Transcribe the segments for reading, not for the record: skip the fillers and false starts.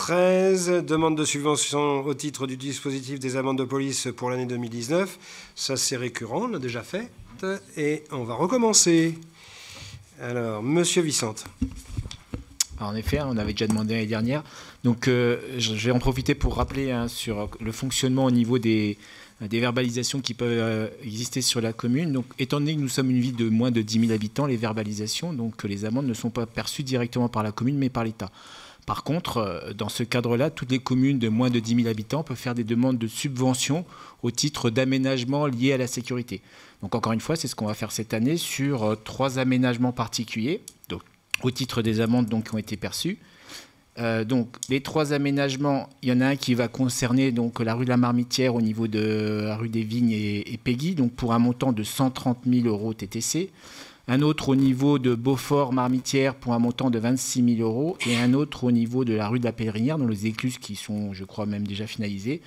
13, demande de subvention au titre du dispositif des amendes de police pour l'année 2019. Ça, c'est récurrent, on l'a déjà fait. Et on va recommencer. Alors, Monsieur Vicente. En effet, on avait déjà demandé l'année dernière. Donc, je vais en profiter pour rappeler sur le fonctionnement au niveau des verbalisations qui peuvent exister sur la commune. Donc, étant donné que nous sommes une ville de moins de 10 000 habitants, les verbalisations, donc les amendes ne sont pas perçues directement par la commune, mais par l'État. Par contre, dans ce cadre-là, toutes les communes de moins de 10 000 habitants peuvent faire des demandes de subventions au titre d'aménagements liés à la sécurité. Donc, encore une fois, c'est ce qu'on va faire cette année sur 3 aménagements particuliers, donc, au titre des amendes donc, qui ont été perçues. Donc, les 3 aménagements, il y en a un qui va concerner donc, la rue de la Marmitière au niveau de la rue des Vignes et Péguy, donc pour un montant de 130 000 € TTC. Un autre au niveau de Beaufort-Marmitière pour un montant de 26 000 € et un autre au niveau de la rue de la Pèlerinière, dans les écluses qui sont, je crois, même déjà finalisées,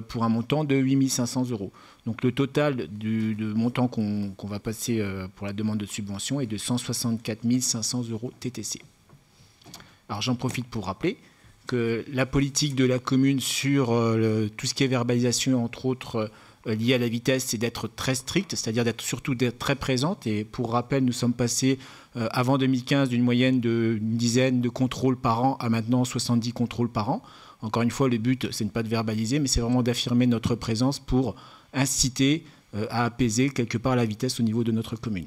pour un montant de 8 500 €. Donc le total du montant qu'on va passer pour la demande de subvention est de 164 500 € TTC. Alors j'en profite pour rappeler que la politique de la commune sur tout ce qui est verbalisation, entre autres, liée à la vitesse, c'est d'être très stricte, c'est-à-dire surtout d'être très présente. Et pour rappel, nous sommes passés avant 2015 d'une moyenne d'une dizaine de contrôles par an à maintenant 70 contrôles par an. Encore une fois, le but, c'est ne pas de verbaliser, mais c'est vraiment d'affirmer notre présence pour inciter à apaiser quelque part la vitesse au niveau de notre commune.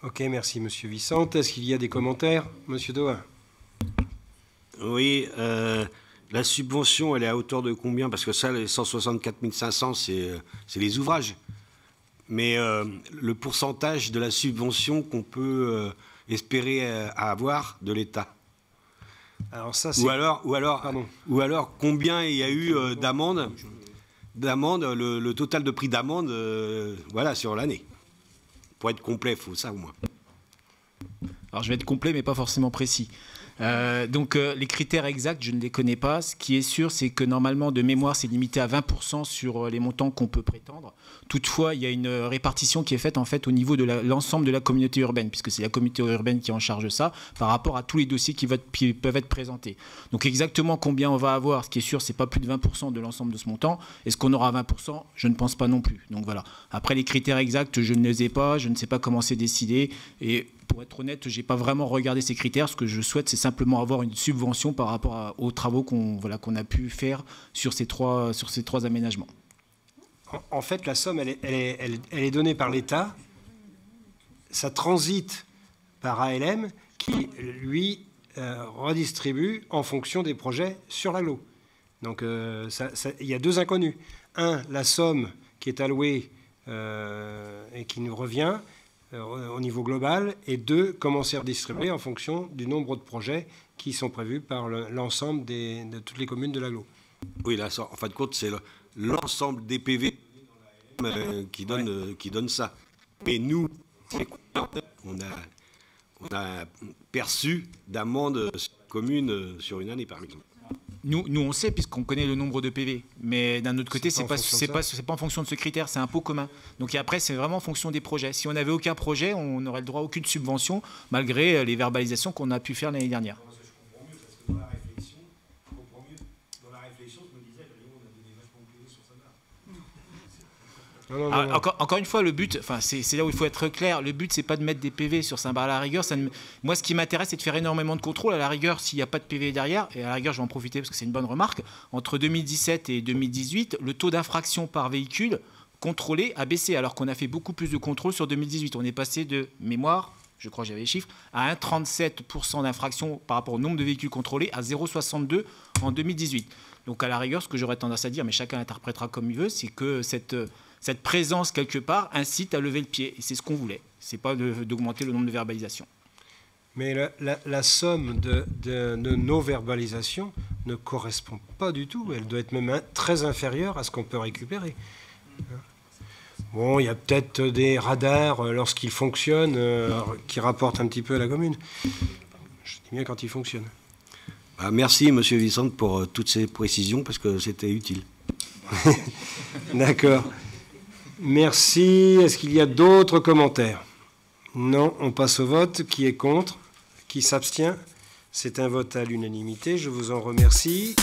Ok, merci Monsieur Vicente. Est-ce qu'il y a des commentaires, Monsieur Doha? Oui, la subvention, elle est à hauteur de combien? Parce que ça, les 164 500, c'est les ouvrages. Mais le pourcentage de la subvention qu'on peut espérer avoir de l'État. Alors ça, c'est... Ou alors, combien il y a eu d'amendes, le total de prix d'amende, voilà, sur l'année. Pour être complet, il faut ça au moins. Alors je vais être complet, mais pas forcément précis. Donc les critères exacts, je ne les connais pas. Ce qui est sûr, c'est que normalement, de mémoire, c'est limité à 20% sur les montants qu'on peut prétendre. Toutefois, il y a une répartition qui est faite en fait au niveau de l'ensemble de la communauté urbaine, puisque c'est la communauté urbaine qui en charge ça, par rapport à tous les dossiers qui peuvent être présentés. Donc exactement combien on va avoir, ce qui est sûr, c'est pas plus de 20% de l'ensemble de ce montant. Est-ce qu'on aura 20%? Je ne pense pas non plus. Donc voilà. Après, les critères exacts, je ne les ai pas, je ne sais pas comment c'est décidé. Et pour être honnête, je n'ai pas vraiment regardé ces critères. Ce que je souhaite, c'est simplement avoir une subvention par rapport aux travaux qu'on a pu faire sur ces trois aménagements. En fait, la somme, elle est donnée par l'État. Ça transite par ALM qui, lui, redistribue en fonction des projets sur l'agglo. Donc, il y a 2 inconnus. Un, la somme qui est allouée et qui nous revient au niveau global, et 2, comment c'est redistribué en fonction du nombre de projets qui sont prévus par l'ensemble de toutes les communes de l'agglo. Oui, là, en fin de compte, c'est l'ensemble des PV qui donne ça. Et nous, on a perçu d'amendes communes sur une année, par exemple. Nous, on sait, puisqu'on connaît le nombre de PV. Mais d'un autre côté, c'est pas en fonction de ce critère, c'est un pot commun. Donc après, c'est vraiment en fonction des projets. Si on n'avait aucun projet, on n'aurait le droit à aucune subvention, malgré les verbalisations qu'on a pu faire l'année dernière. Parce que je comprends mieux, parce que dans la réflexion, je comprends mieux. Dans la réflexion, je me disais, on a donné vachement de PV sur ça. Encore une fois, le but, c'est là où il faut être clair, le but, c'est pas de mettre des PV sur Saint-Bar à la rigueur. Moi, ce qui m'intéresse, c'est de faire énormément de contrôles. À la rigueur, s'il n'y a pas de PV derrière, et à la rigueur, je vais en profiter parce que c'est une bonne remarque, entre 2017 et 2018, le taux d'infraction par véhicule contrôlé a baissé, alors qu'on a fait beaucoup plus de contrôles sur 2018. On est passé de mémoire, je crois que j'avais les chiffres, à 1,37% d'infraction par rapport au nombre de véhicules contrôlés, à 0,62 en 2018. Donc à la rigueur, ce que j'aurais tendance à dire, mais chacun interprétera comme il veut, c'est que cette présence quelque part incite à lever le pied. Et c'est ce qu'on voulait. Ce n'est pas d'augmenter le nombre de verbalisations. Mais la somme de nos verbalisations ne correspond pas du tout. Elle doit être même très inférieure à ce qu'on peut récupérer. Bon, il y a peut-être des radars, lorsqu'ils fonctionnent, qui rapportent un petit peu à la commune. Je dis bien quand ils fonctionnent. Merci, Monsieur Vicente, pour toutes ces précisions, parce que c'était utile. D'accord. Merci. Est-ce qu'il y a d'autres commentaires? Non, on passe au vote. Qui est contre? Qui s'abstient? C'est un vote à l'unanimité. Je vous en remercie.